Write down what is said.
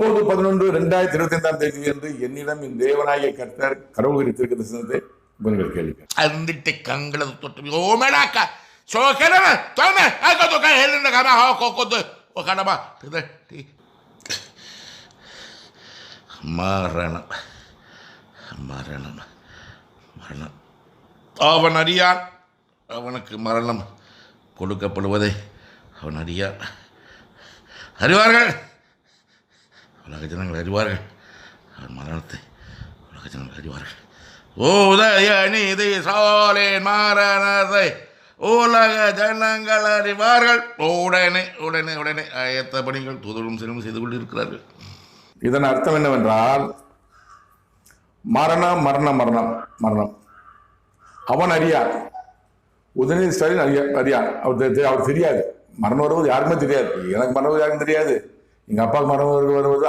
19/11/2025 என்று என்னிடம் இந்த தேவனாகிய கர்த்தர் கடவுள் தீர்க்கதரிசனத்தை உங்கள் கேள்வி Andite kangla to o melaka. So kana tome ako to ka helin na kana ha ko to o kana ba. Maranam. Maranam. Maranam. அவன் அறியான் அவனுக்கு மரணம் கொடுக்கப்படுவதை அவன் அறியான் அறிவார்கள் உலக ஜனங்கள் அறிவார்கள் அவன் மரணத்தை உலக ஜனங்கள் அறிவார்கள் உதய நீதி சாலேன் மரணத்தை உலக ஜனங்கள் அறிவார்கள் உடனே உடனே உடனே ஆயத்த பணிகள் தூதரும் செல்வம் செய்து கொண்டிருக்கிறார்கள். இதன் அர்த்தம் என்னவென்றால் மரணம் மரணம் மரணம் மரணம் அவன் அறியார், உதயநிதி ஸ்டாலின் அறியார், அவர் தெரியாது. மரணம் வருவது யாருக்குமே தெரியாது. எனக்கு மரணம் யாருக்கும் தெரியாது, எங்க அப்பாவுக்கு மரணம் வருவது